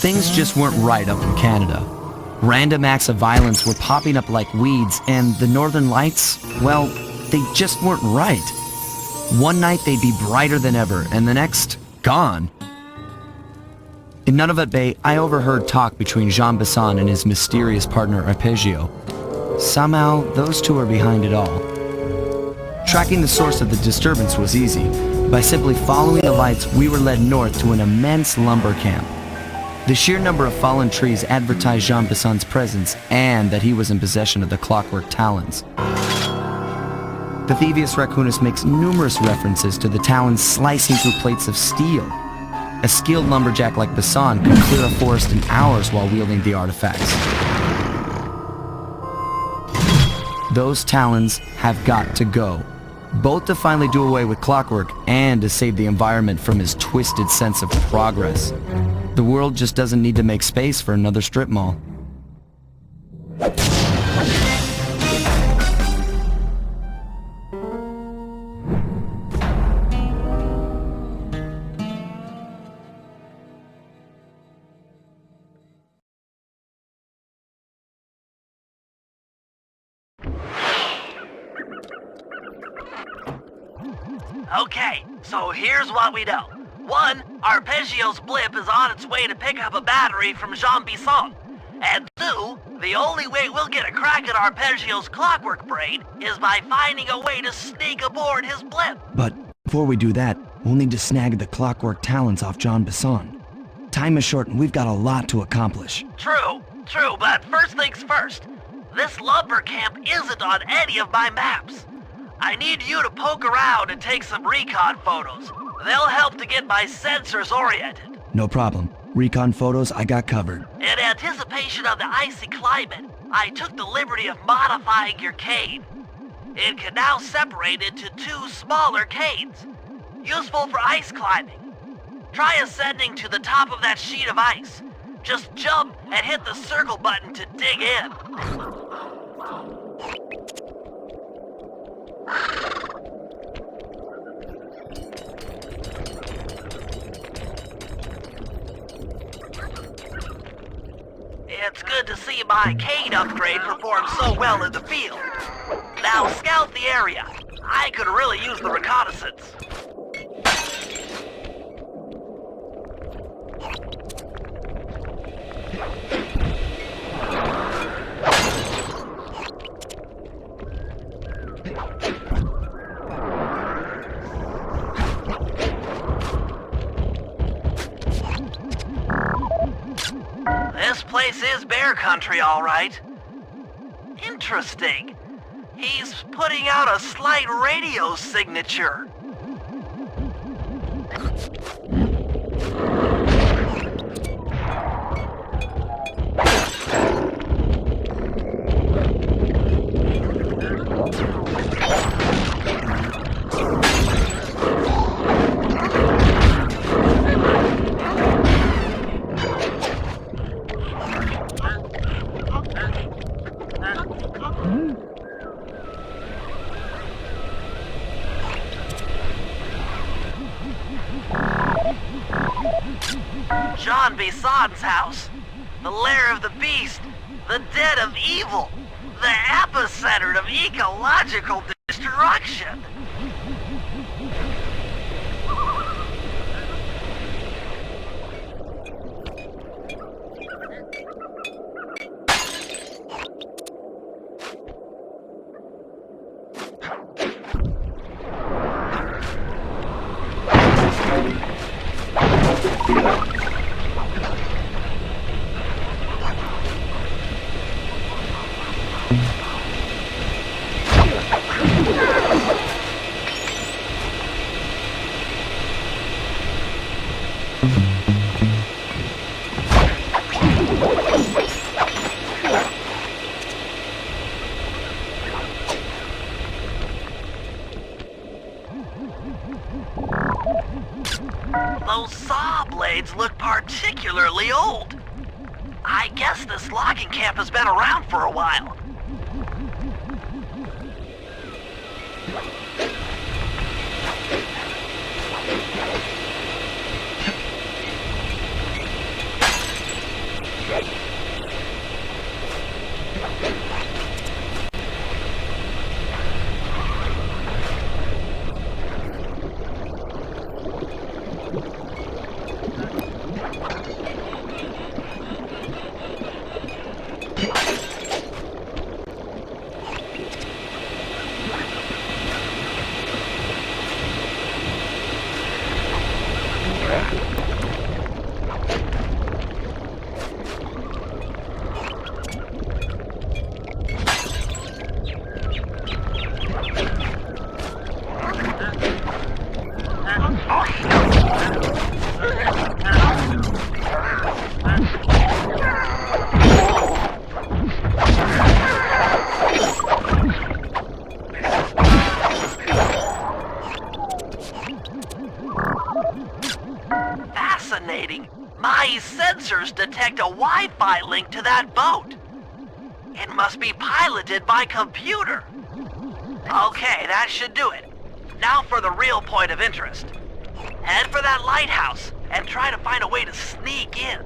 Things just weren't right up in Canada. Random acts of violence were popping up like weeds, and the Northern Lights, well, they just weren't right. One night they'd be brighter than ever, and the next, gone. In Nunavut Bay, I overheard talk between Jean Bisson and his mysterious partner Arpeggio. Somehow, those two are behind it all. Tracking the source of the disturbance was easy. By simply following the lights, we were led north to an immense lumber camp. The sheer number of fallen trees advertised Jean Bisson's presence and that he was in possession of the clockwork talons. The Thieves Raccoonus makes numerous references to the talons slicing through plates of steel. A skilled lumberjack like Bisson could clear a forest in hours while wielding the artifacts. Those talons have got to go, both to finally do away with clockwork and to save the environment from his twisted sense of progress. The world just doesn't need to make space for another strip mall. Okay, so here's what we know. 1, Arpeggio's blip is on its way to pick up a battery from Jean Bisson. And 2, the only way we'll get a crack at Arpeggio's clockwork brain is by finding a way to sneak aboard his blip. But before we do that, we'll need to snag the clockwork talons off Jean Bisson. Time is short and we've got a lot to accomplish. True, but first things first. This lumber camp isn't on any of my maps. I need you to poke around and take some recon photos. They'll help to get my sensors oriented. No problem. Recon photos I got covered. In anticipation of the icy climate, I took the liberty of modifying your cane. It can now separate into 2 smaller canes, useful for ice climbing. Try ascending to the top of that sheet of ice. Just jump and hit the circle button to dig in. It's good to see my cane upgrade perform so well in the field. Now scout the area. I could really use the reconnaissance. This place is bear country, all right. Interesting. He's putting out a slight radio signature. Jean Bisson's house. The lair of the beast. The den of evil. The epicenter of ecological destruction. Those saw blades look particularly old. I guess this logging camp has been around for a while. fascinating. My sensors detect a Wi-Fi link to that boat. It must be piloted by computer. Okay, that should do it. Now for the real point of interest. Head for that lighthouse and try to find a way to sneak in.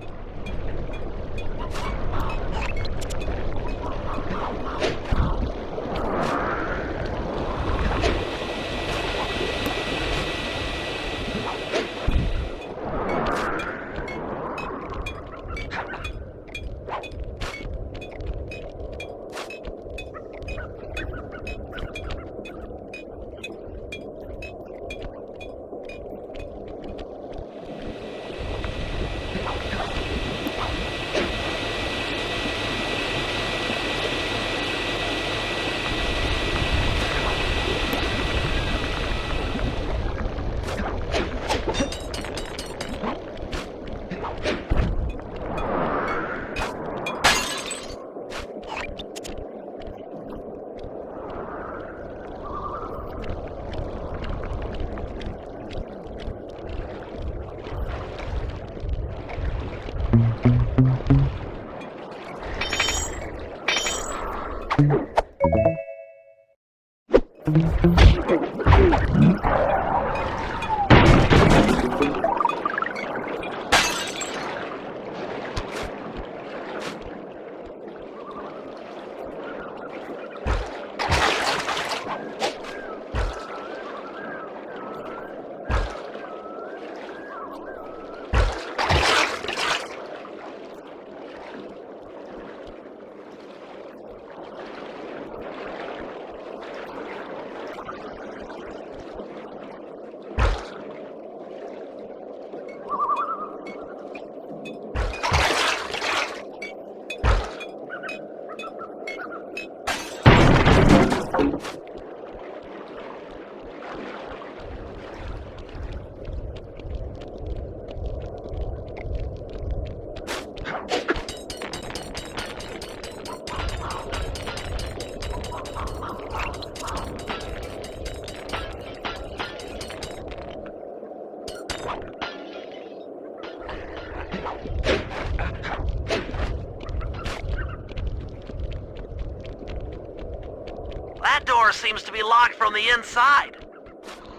That door seems to be locked from the inside.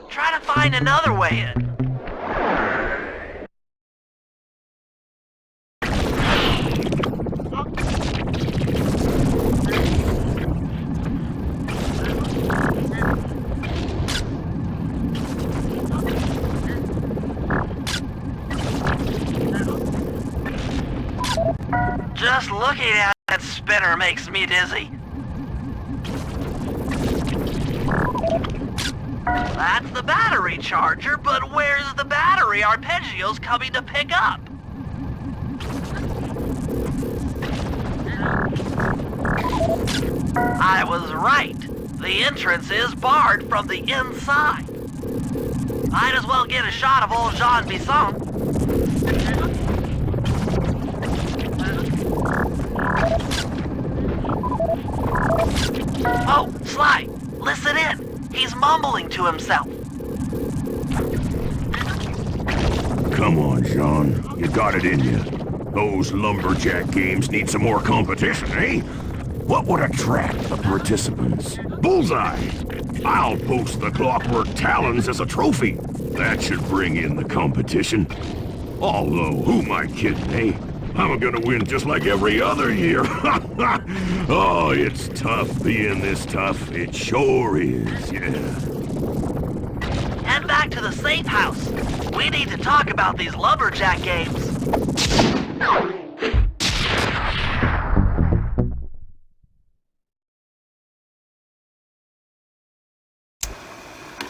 Try to find another way in. Just looking at that spinner makes me dizzy. That's the battery charger, but where's the battery Arpeggio's coming to pick up? I was right. The entrance is barred from the inside. Might as well get a shot of old Jean Bisson. Oh, Sly, listen in. He's mumbling to himself. Come on, Jean. You got it in you. Those lumberjack games need some more competition, eh? What would attract the participants? Bullseye! I'll post the Clockwork Talons as a trophy. That should bring in the competition. Although, who am I kidding, eh? I'm gonna win just like every other year. Oh, it's tough being this tough. It sure is, yeah. Head back to the safe house. We need to talk about these lumberjack games.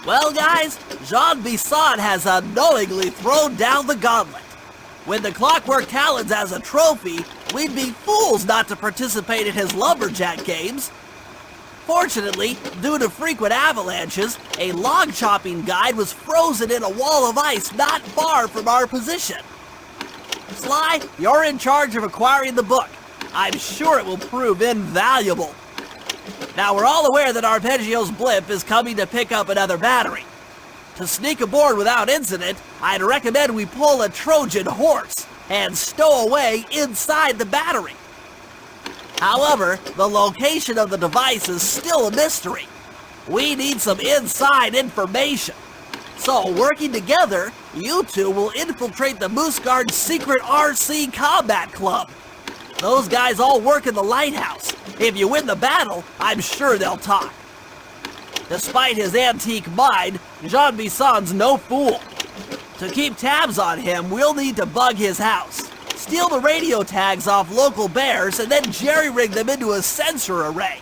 Well, guys, Jean Bisson has unknowingly thrown down the gauntlet. With the Clockwork Talons as a trophy, we'd be fools not to participate in his lumberjack games. Fortunately, due to frequent avalanches, a log chopping guide was frozen in a wall of ice not far from our position. Sly, you're in charge of acquiring the book. I'm sure it will prove invaluable. Now, we're all aware that Arpeggio's blimp is coming to pick up another battery. To sneak aboard without incident, I'd recommend we pull a Trojan horse and stow away inside the battery. However, the location of the device is still a mystery. We need some inside information. So, working together, you two will infiltrate the Moose Guard's secret RC combat club. Those guys all work in the lighthouse. If you win the battle, I'm sure they'll talk. Despite his antique mind, Jean Bisson's no fool. To keep tabs on him, we'll need to bug his house, steal the radio tags off local bears, and then jerry-rig them into a sensor array.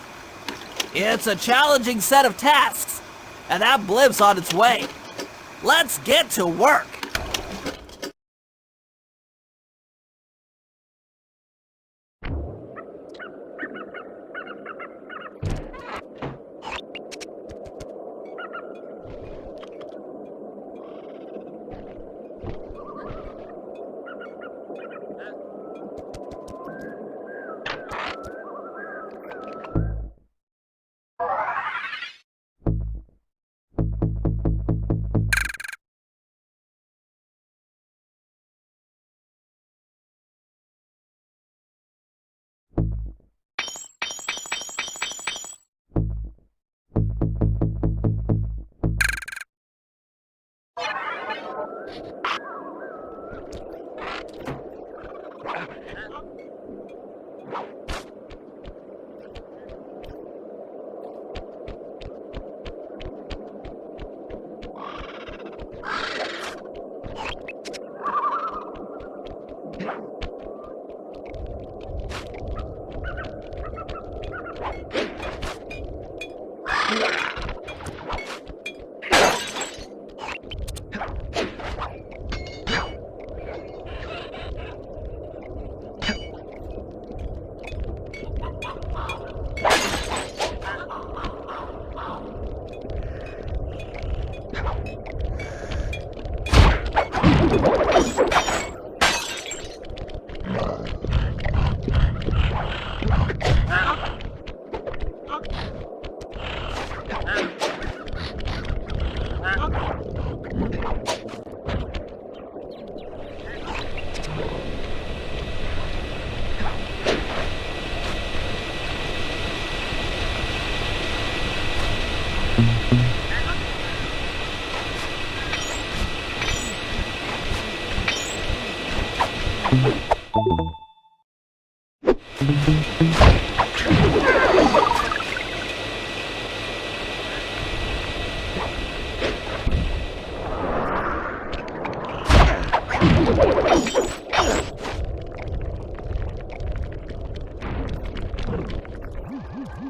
It's a challenging set of tasks, and that blimp's on its way. Let's get to work.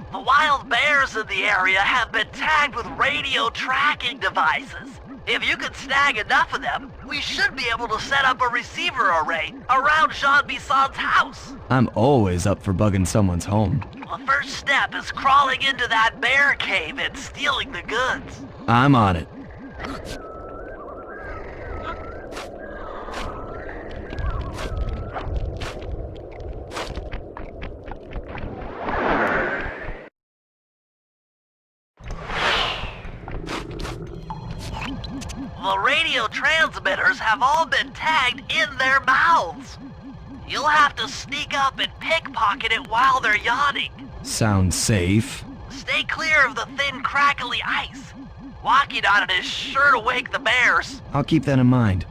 The wild bears in the area have been tagged with radio tracking devices. If you can snag enough of them, we should be able to set up a receiver array around Jean Bisson's house. I'm always up for bugging someone's home. The first step is crawling into that bear cave and stealing the goods. I'm on it. The radio transmitters have all been tagged in their mouths. You'll have to sneak up and pickpocket it while they're yawning. Sounds safe. Stay clear of the thin, crackly ice. Walking on it is sure to wake the bears. I'll keep that in mind.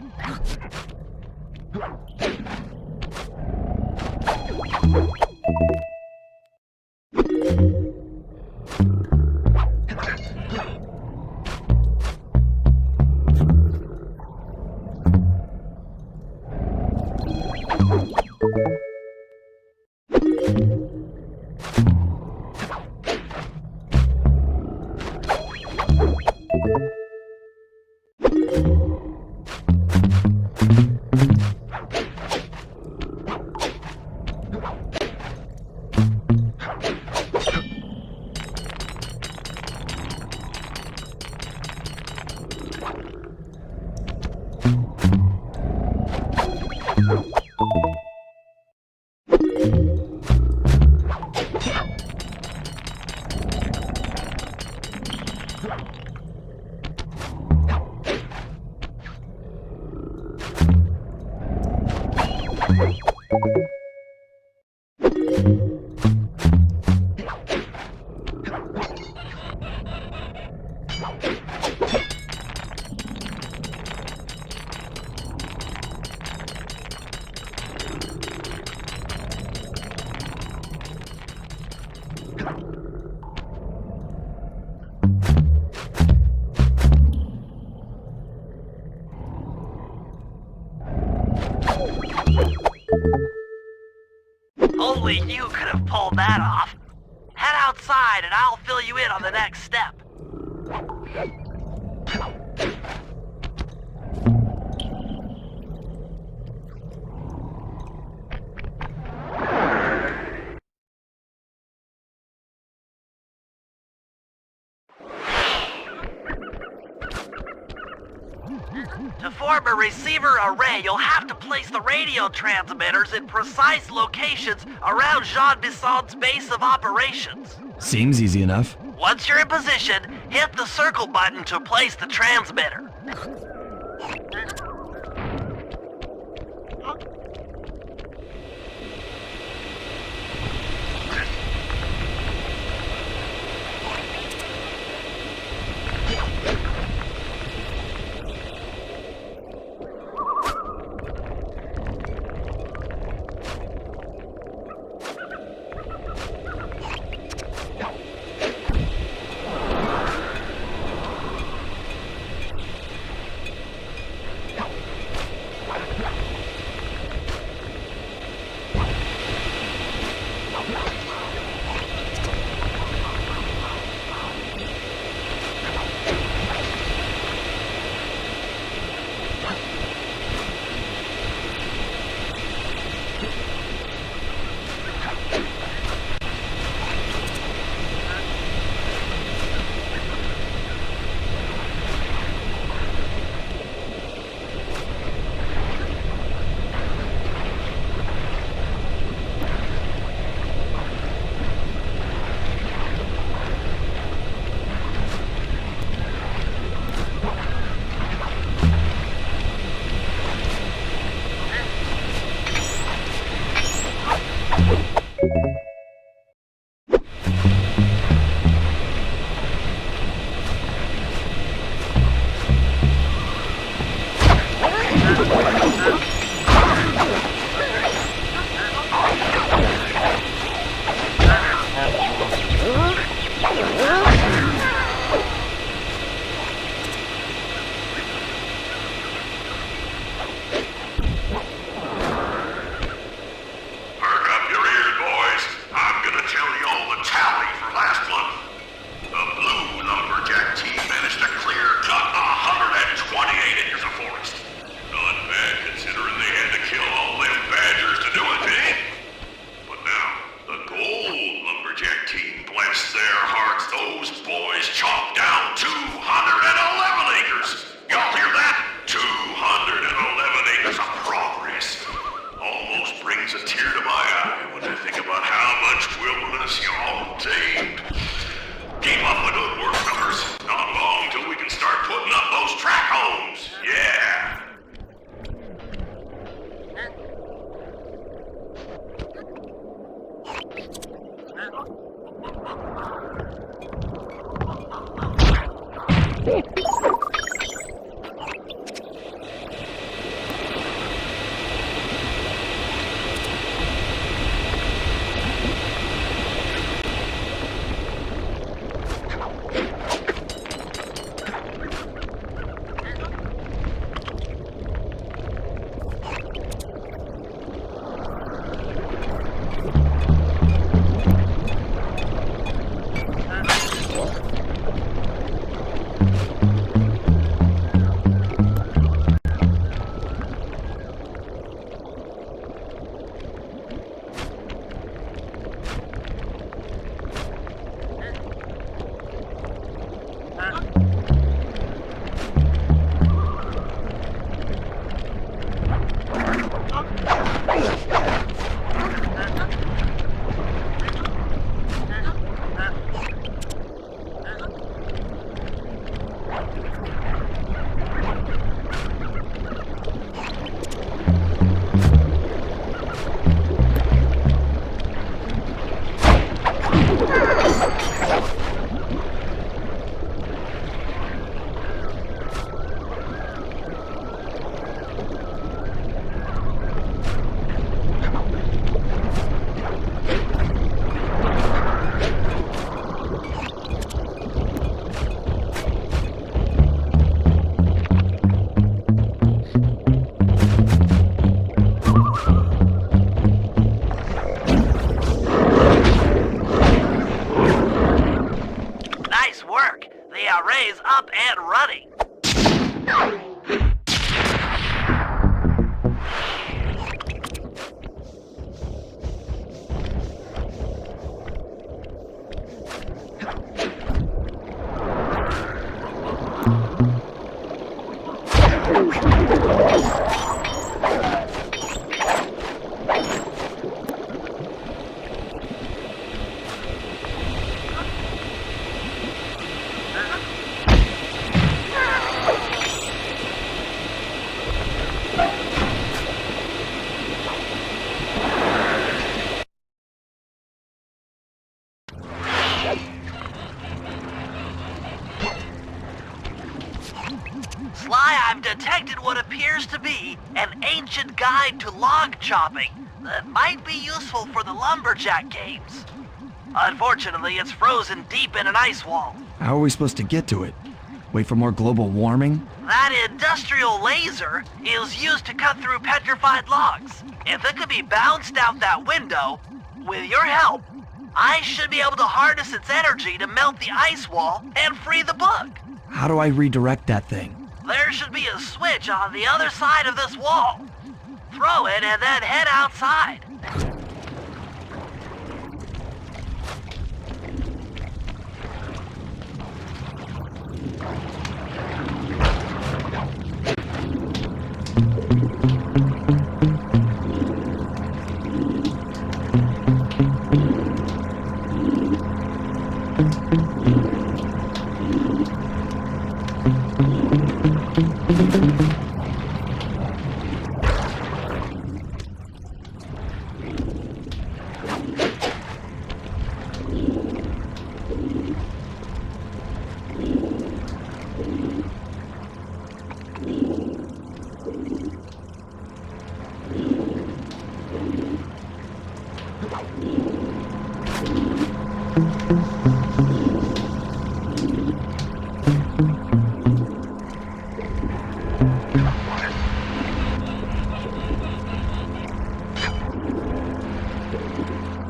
Only you could have pulled that off. Head outside and I'll fill you in on the next step. To form a receiver array, you'll have to place the radio transmitters in precise locations around Jean Bisson's base of operations. Seems easy enough. Once you're in position, hit the circle button to place the transmitter. Sly, I've detected what appears to be an ancient guide to log chopping that might be useful for the lumberjack games. Unfortunately, it's frozen deep in an ice wall. How are we supposed to get to it? Wait for more global warming? That industrial laser is used to cut through petrified logs. If it could be bounced out that window, with your help, I should be able to harness its energy to melt the ice wall and free the book. How do I redirect that thing? There should be a switch on the other side of this wall. Throw it and then head outside.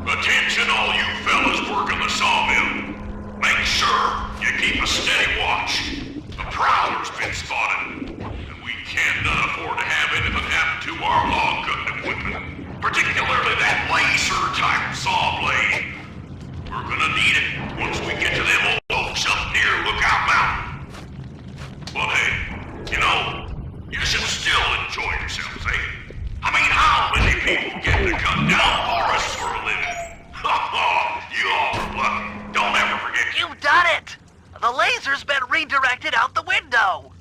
Attention all you fellas working the sawmill. Make sure you keep a steady watch. A prowler's been spotted, and we cannot afford to have anything happen to our log cutting equipment. Particularly that laser-type saw blade. We're gonna need it once we get to them old oaks up near Lookout Mountain. But hey, you know, you should still enjoy yourselves, eh? I mean, how many people get to cut down forests for a living? You all are lucky. Don't ever forget. You've done it! The laser's been redirected out the window.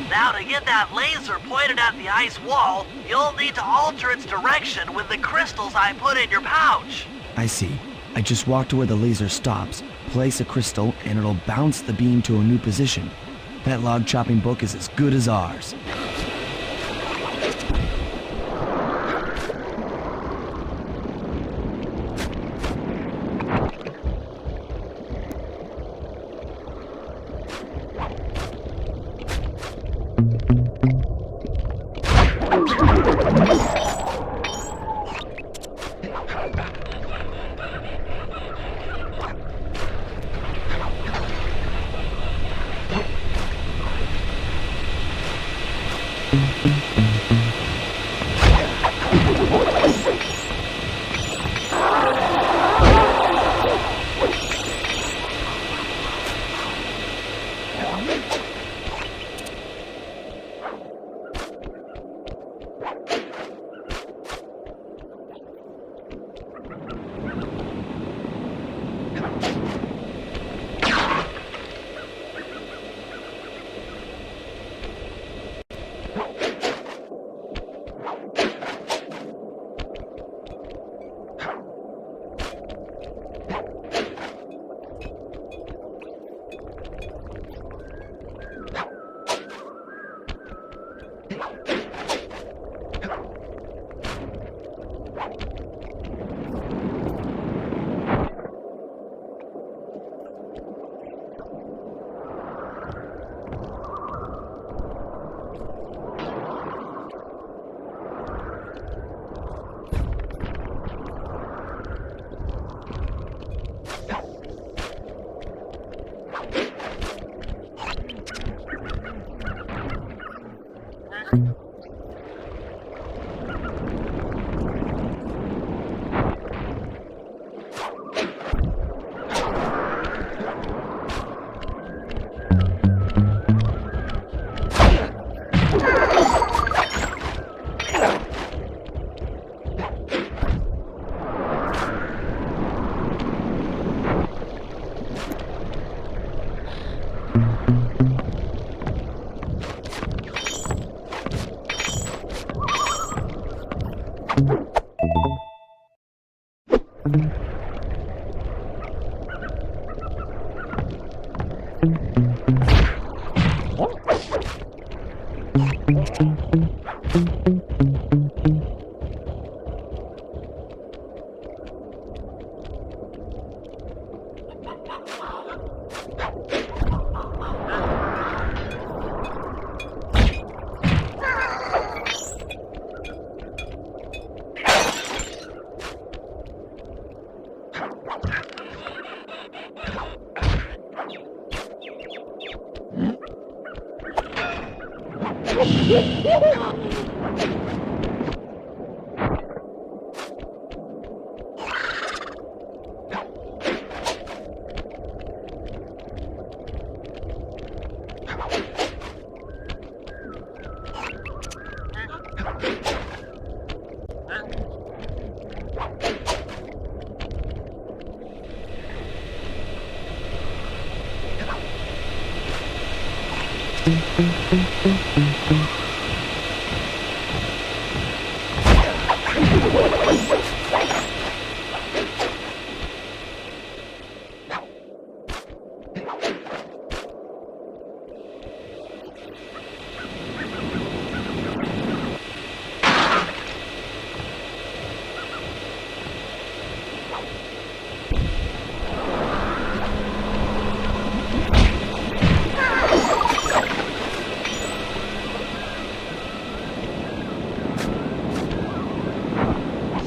Now to get that laser pointed at the ice wall, you'll need to alter its direction with the crystals I put in your pouch. I see. I just walk to where the laser stops, place a crystal, and it'll bounce the beam to a new position. That log chopping book is as good as ours.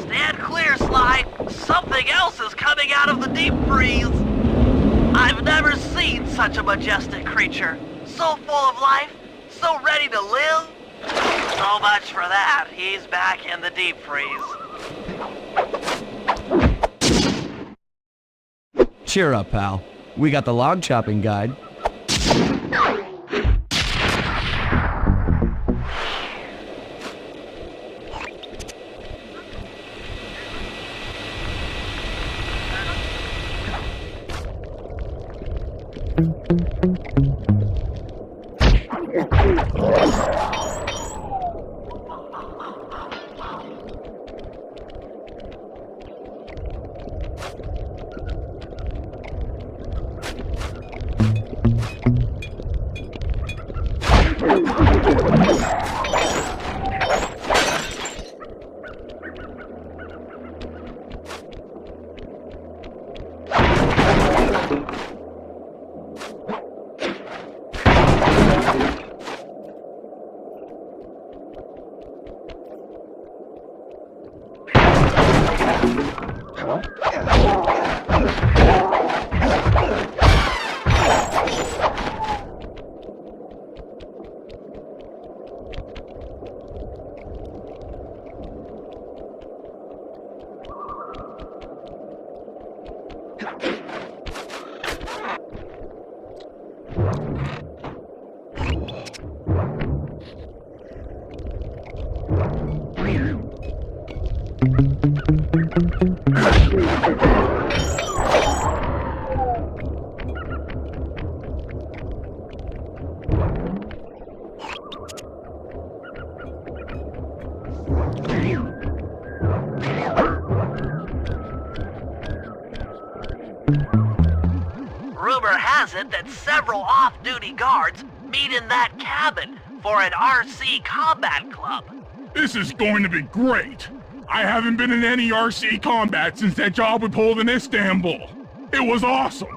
Stand clear, Slide. Something else is coming out of the deep freeze. I've never seen such a majestic creature. So full of life, so ready to live. So much for that. He's back in the deep freeze. Cheer up, pal. We got the log chopping guide. Rumor has it that several off-duty guards meet in that cabin for an RC combat club. This is going to be great. I haven't been in any RC combat since that job we pulled in Istanbul. It was awesome.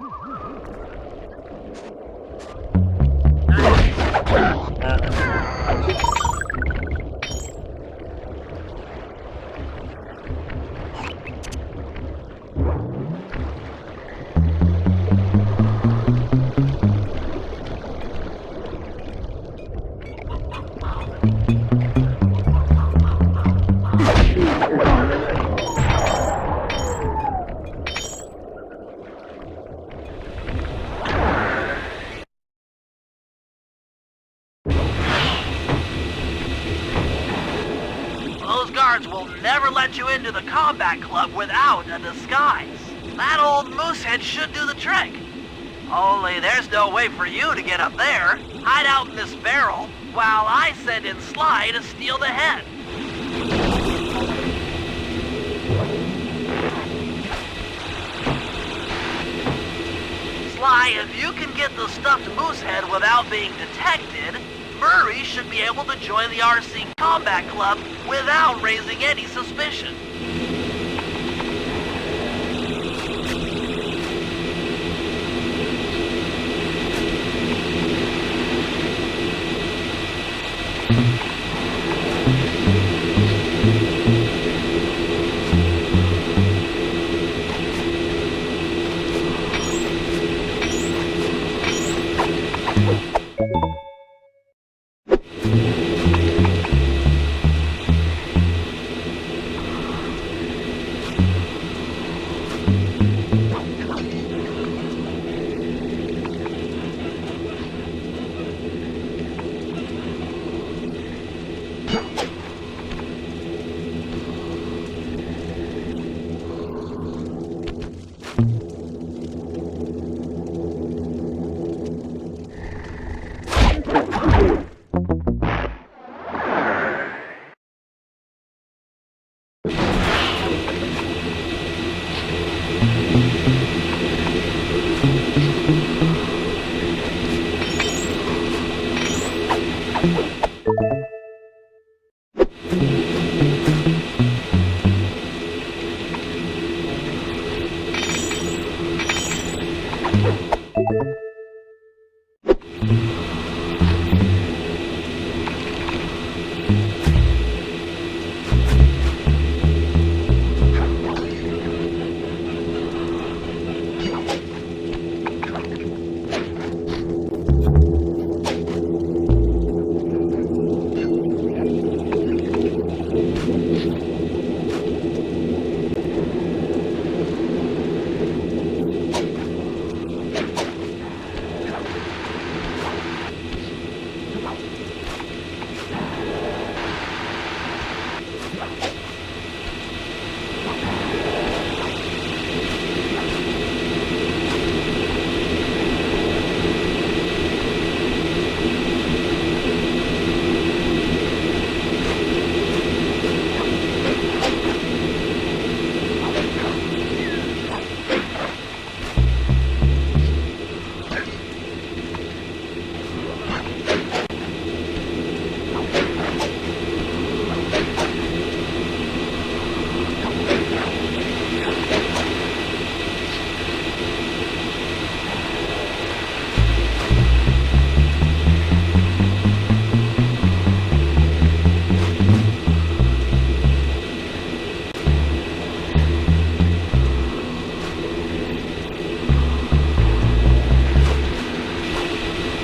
Those guards will never let you into the combat club without a disguise. That old moosehead should do the trick. Only there's no way for you to get up there. Hide out in this barrel while I send in Sly to steal the head. Sly, if you can get the stuffed moose head without being detected, Murray should be able to join the RC Combat Club without raising any suspicion.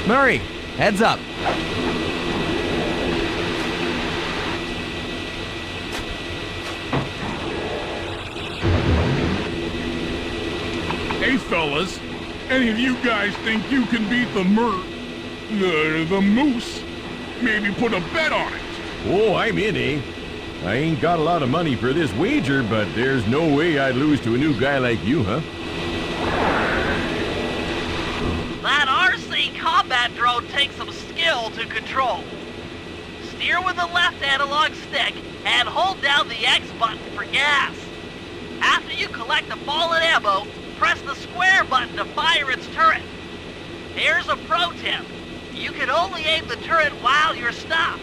Murray, heads up. Hey, fellas, any of you guys think you can beat the moose? Maybe put a bet on it. Oh, I'm in, eh? I ain't got a lot of money for this wager, but there's no way I'd lose to a new guy like you, huh? That RC combat drone takes some skill to control. Steer with the left analog stick and hold down the X button for gas. After you collect the fallen ammo, press the square button to fire its turret. Here's a pro tip. You can only aim the turret while you're stopped.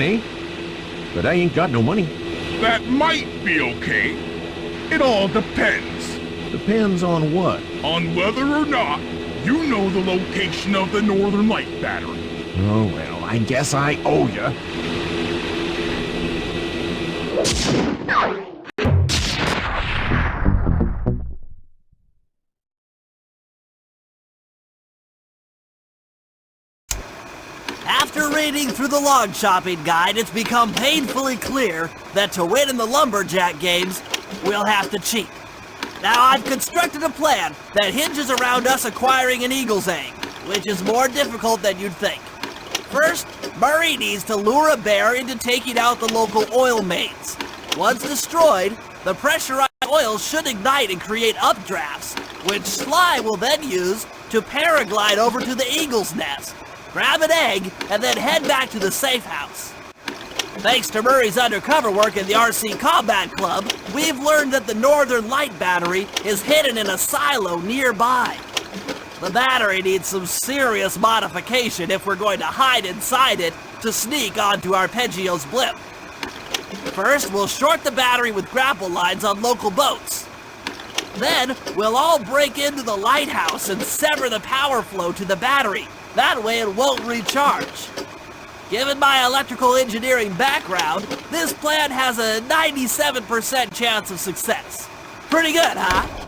money, but I ain't got no money. That might be okay. It all depends. Depends on what? On whether or not you know the location of the Northern Light battery. Oh, well, I guess I owe ya. After reading through the log chopping guide, it's become painfully clear that to win in the lumberjack games, we'll have to cheat. Now, I've constructed a plan that hinges around us acquiring an eagle's egg, which is more difficult than you'd think. First, Murray needs to lure a bear into taking out the local oil mains. Once destroyed, the pressurized oil should ignite and create updrafts, which Sly will then use to paraglide over to the eagle's nest, grab an egg, and then head back to the safe house. Thanks to Murray's undercover work in the RC Combat Club, we've learned that the Northern Light battery is hidden in a silo nearby. The battery needs some serious modification if we're going to hide inside it to sneak onto Arpeggio's blimp. First, we'll short the battery with grapple lines on local boats. Then, we'll all break into the lighthouse and sever the power flow to the battery. That way it won't recharge. Given my electrical engineering background, this plan has a 97% chance of success. Pretty good, huh?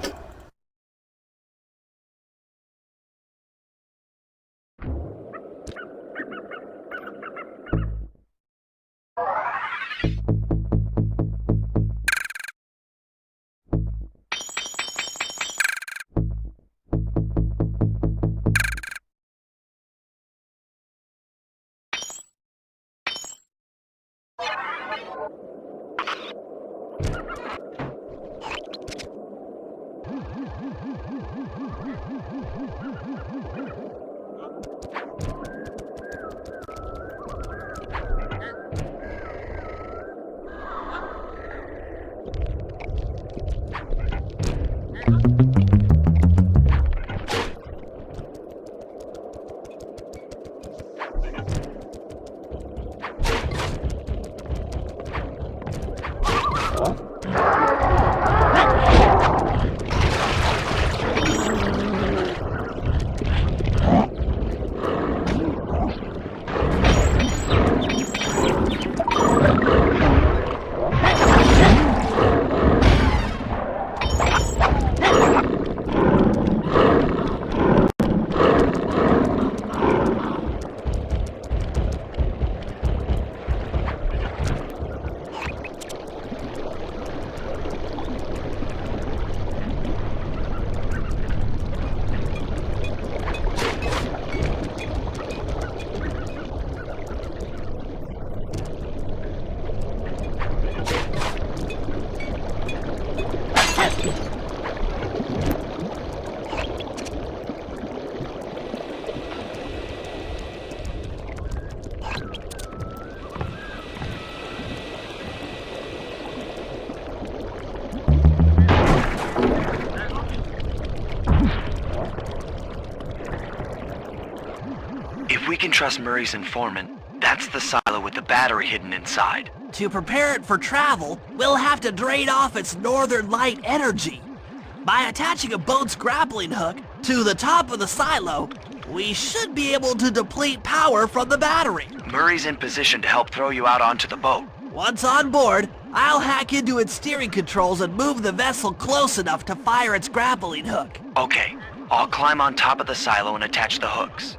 If we can trust Murray's informant, that's the silo with the battery hidden inside. To prepare it for travel, we'll have to drain off its Northern Light energy. By attaching a boat's grappling hook to the top of the silo, we should be able to deplete power from the battery. Murray's in position to help throw you out onto the boat. Once on board, I'll hack into its steering controls and move the vessel close enough to fire its grappling hook. Okay, I'll climb on top of the silo and attach the hooks.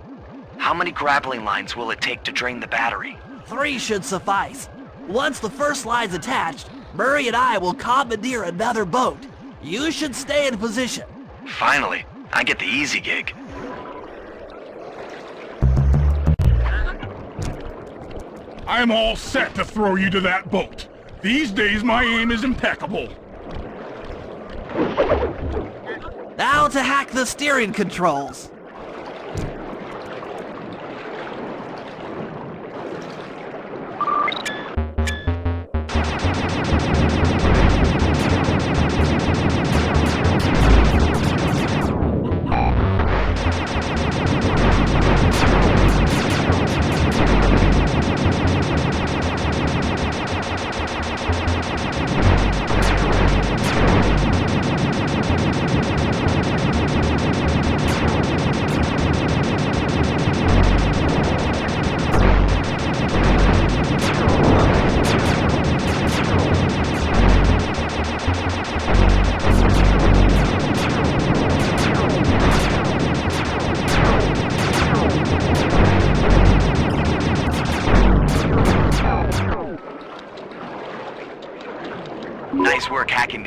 How many grappling lines will it take to drain the battery? 3 should suffice. Once the first line's attached, Murray and I will commandeer another boat. You should stay in position. Finally, I get the easy gig. I'm all set to throw you to that boat. These days my aim is impeccable. Now to hack the steering controls.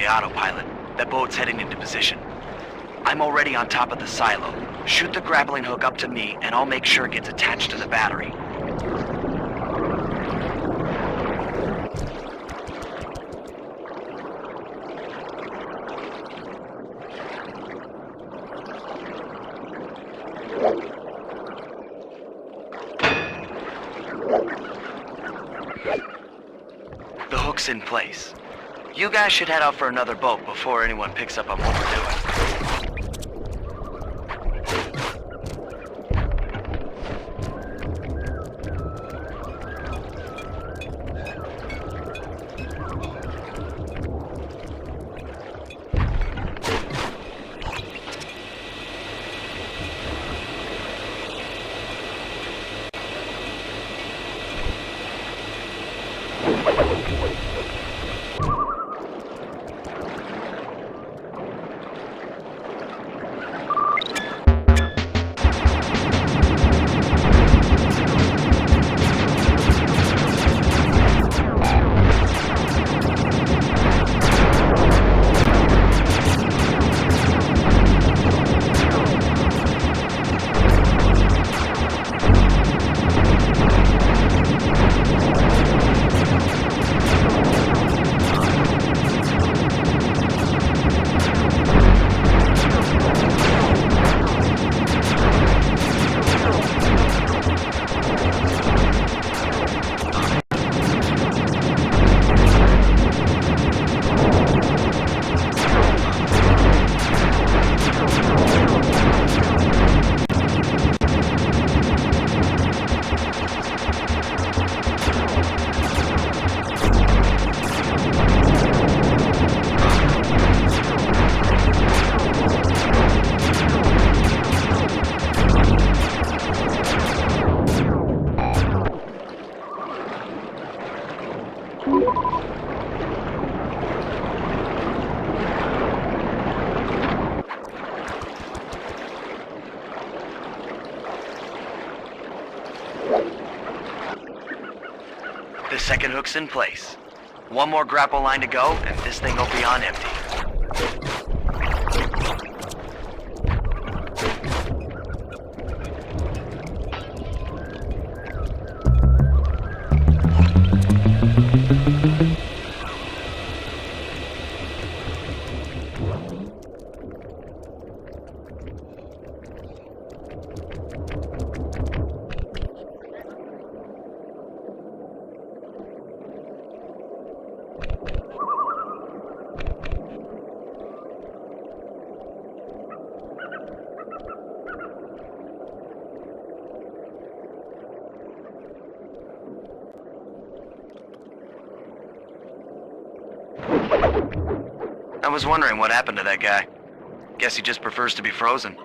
the autopilot. That boat's heading into position. I'm already on top of the silo. Shoot the grappling hook up to me, and I'll make sure it gets attached to the battery. The hook's in place. You guys should head out for another boat before anyone picks up on what we're doing. The second hook's in place. One more grapple line to go, and this thing will be on empty. I was wondering what happened to that guy. Guess he just prefers to be frozen.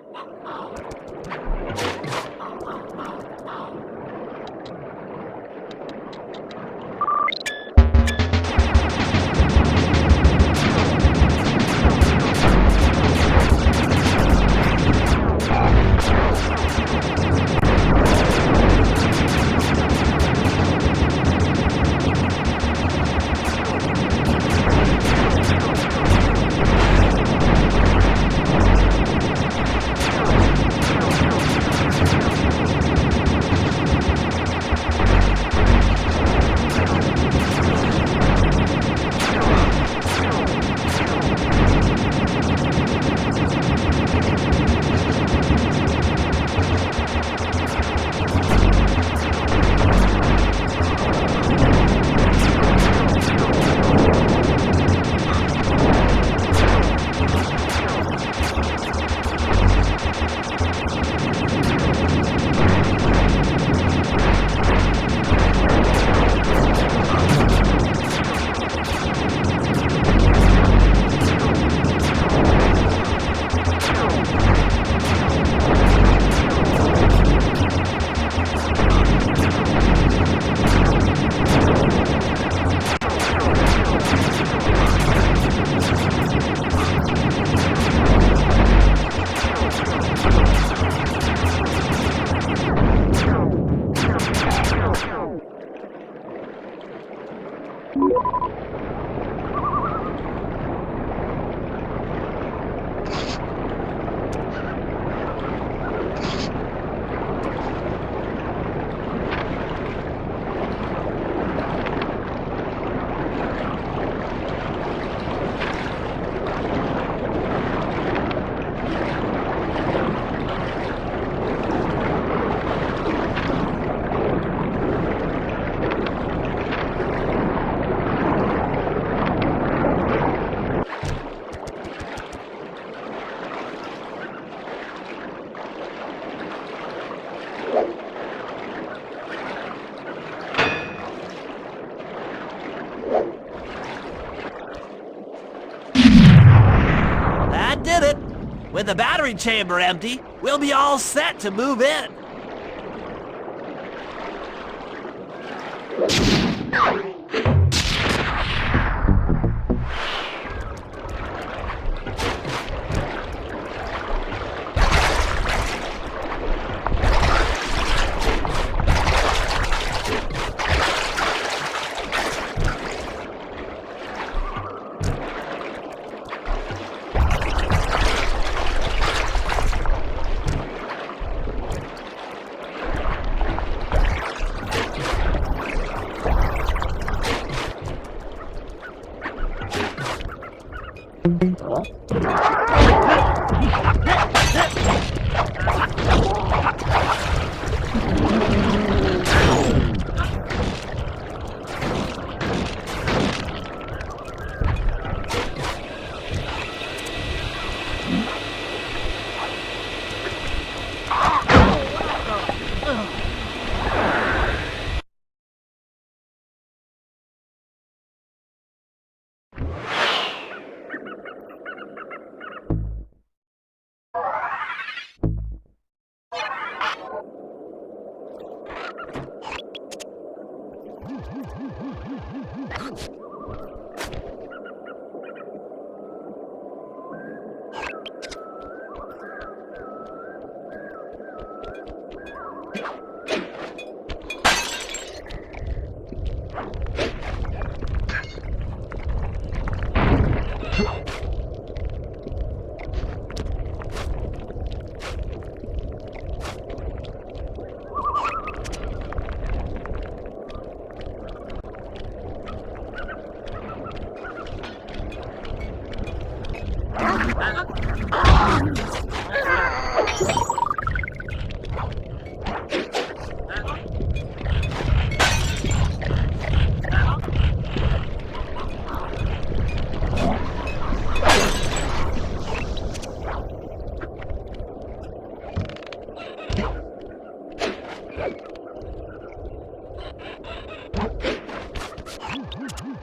the battery chamber empty, we'll be all set to move in.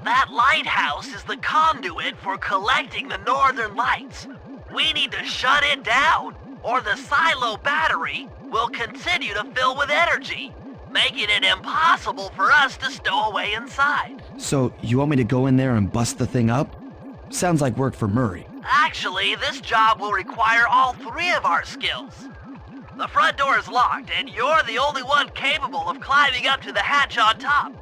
That lighthouse is the conduit for collecting the northern lights. We need to shut it down, or the silo battery will continue to fill with energy, making it impossible for us to stow away inside. So, you want me to go in there and bust the thing up? Sounds like work for Murray. Actually, this job will require all three of our skills. The front door is locked, and you're the only one capable of climbing up to the hatch on top.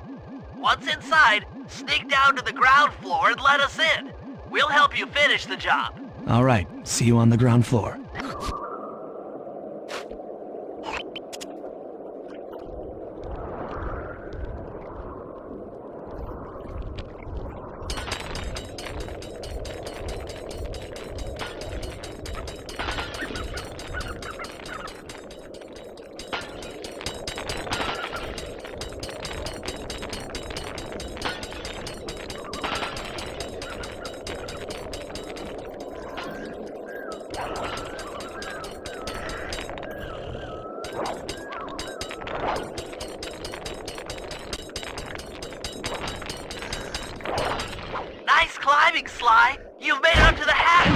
Once inside, sneak down to the ground floor and let us in. We'll help you finish the job. All right, see you on the ground floor. Nice climbing, Sly. You've made it up to the hatch.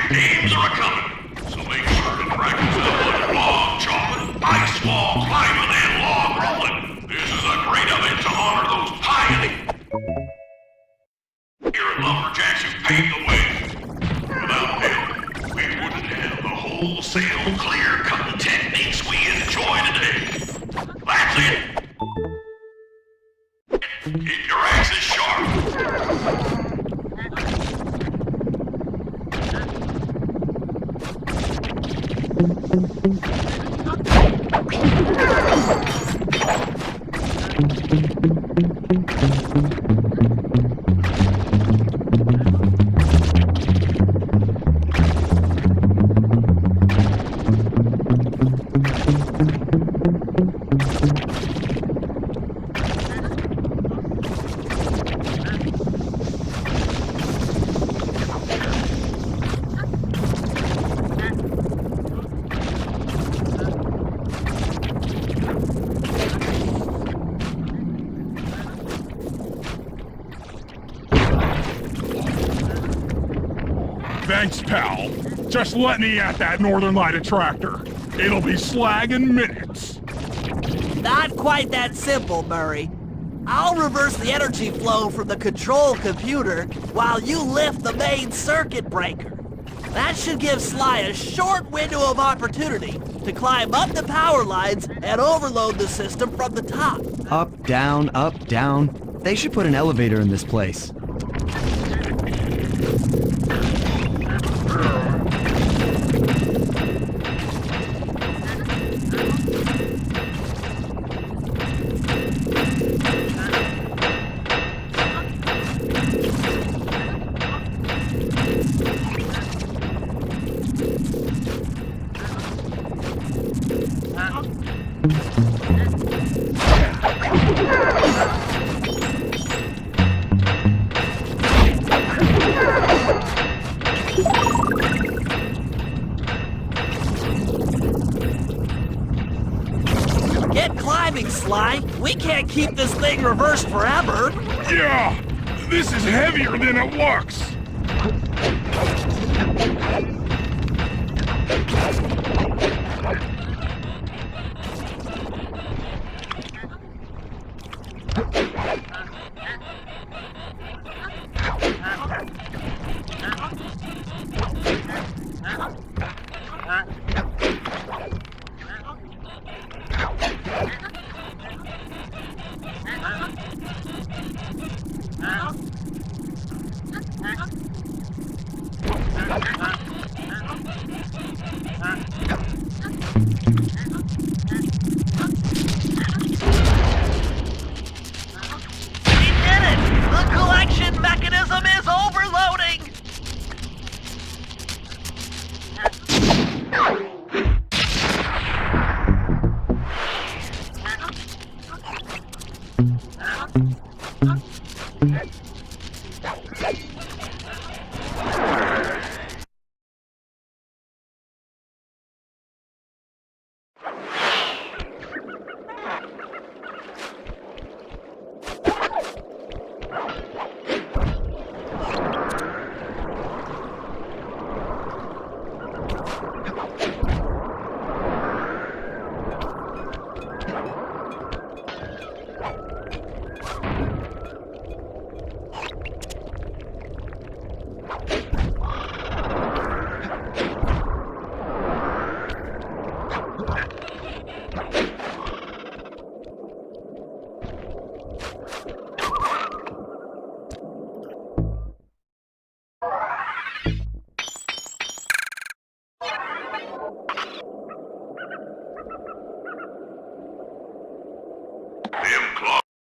Games are a-coming, so make sure to practice up on log chopping, ice wall climbing, and log rolling. This is a great event to honor those pioneers. Here at Lumberjacks who paved the way. Without them, we wouldn't have the wholesale clear-cutting techniques we enjoy today. That's it. Keep your axes sharp. Thanks, pal. Just let me at that Northern Light attractor. It'll be slag in minutes. Not quite that simple, Murray. I'll reverse the energy flow from the control computer while you lift the main circuit breaker. That should give Sly a short window of opportunity to climb up the power lines and overload the system from the top. Up, down, up, down. They should put an elevator in this place. Get climbing, Sly. We can't keep this thing reversed forever. Yeah, this is heavier than it looks. We did it! The collection mechanism is overloading!